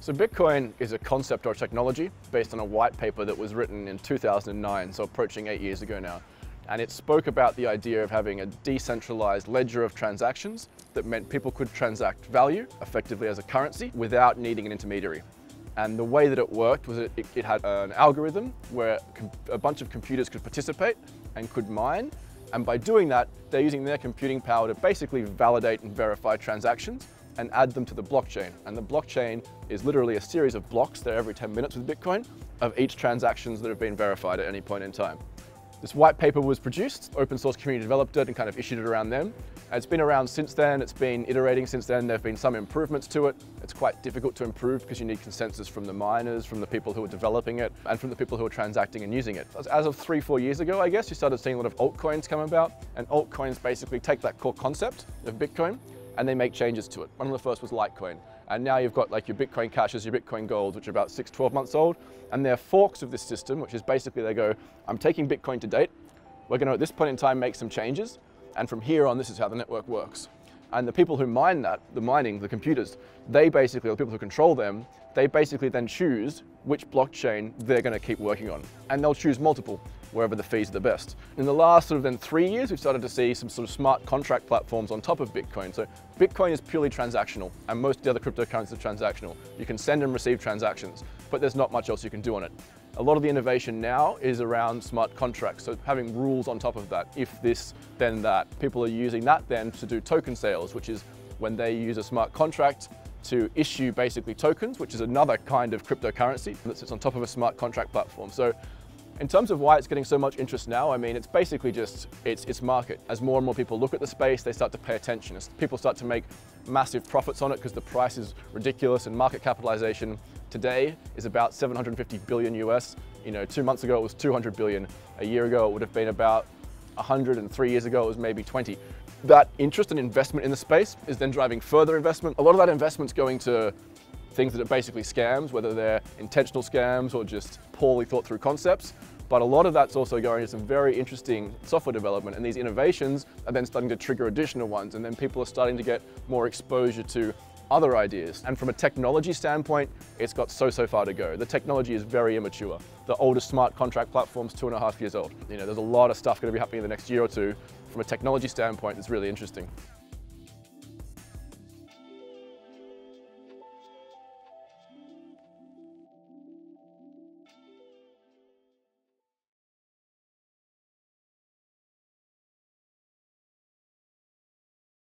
So Bitcoin is a concept or technology based on a white paper that was written in 2009, so approaching 8 years ago now. And it spoke about the idea of having a decentralized ledger of transactions that meant people could transact value effectively as a currency without needing an intermediary. And the way that it worked was it had an algorithm where a bunch of computers could participate and could mine. And by doing that, they're using their computing power to basically validate and verify transactions and add them to the blockchain. And the blockchain is literally a series of blocks there every 10 minutes with Bitcoin of each transactions that have been verified at any point in time. This white paper was produced, open source community developed it and kind of issued it around them. And it's been around since then, it's been iterating since then, there have been some improvements to it. It's quite difficult to improve because you need consensus from the miners, from the people who are developing it, and from the people who are transacting and using it. As of 3-4 years ago, I guess, you started seeing a lot of altcoins come about, and altcoins basically take that core concept of Bitcoin and they make changes to it. One of the first was Litecoin. And now you've got like your Bitcoin Cashes, your Bitcoin Gold, which are about 6-12 months old. And they're forks of this system, which is basically they go, I'm taking Bitcoin to date. We're going to, at this point in time, make some changes. And from here on, this is how the network works. And the people who mine that, the computers, they basically, the people who control them, they basically then choose which blockchain they're going to keep working on. And they'll choose multiple, wherever the fees are the best. In the last sort of then 3 years, we've started to see some sort of smart contract platforms on top of Bitcoin. So Bitcoin is purely transactional, and most of the other cryptocurrencies are transactional. You can send and receive transactions, but there's not much else you can do on it. A lot of the innovation now is around smart contracts, so having rules on top of that. If this, then that. People are using that then to do token sales, which is when they use a smart contract to issue basically tokens, which is another kind of cryptocurrency that sits on top of a smart contract platform. So in terms of why it's getting so much interest now, I mean, it's basically just, it's market. As more and more people look at the space, they start to pay attention. As people start to make massive profits on it because the price is ridiculous, and market capitalization today is about 750 billion US. You know, 2 months ago it was 200 billion. A year ago it would have been about 100, and 3 years ago it was maybe 20. That interest and investment in the space is then driving further investment. A lot of that investment's going to things that are basically scams, whether they're intentional scams or just poorly thought through concepts. But a lot of that's also going to some very interesting software development, and these innovations are then starting to trigger additional ones, and then people are starting to get more exposure to other ideas. And from a technology standpoint, it's got so far to go. The technology is very immature. The oldest smart contract platform's 2.5 years old. You know, there's a lot of stuff going to be happening in the next year or two. From a technology standpoint, it's really interesting.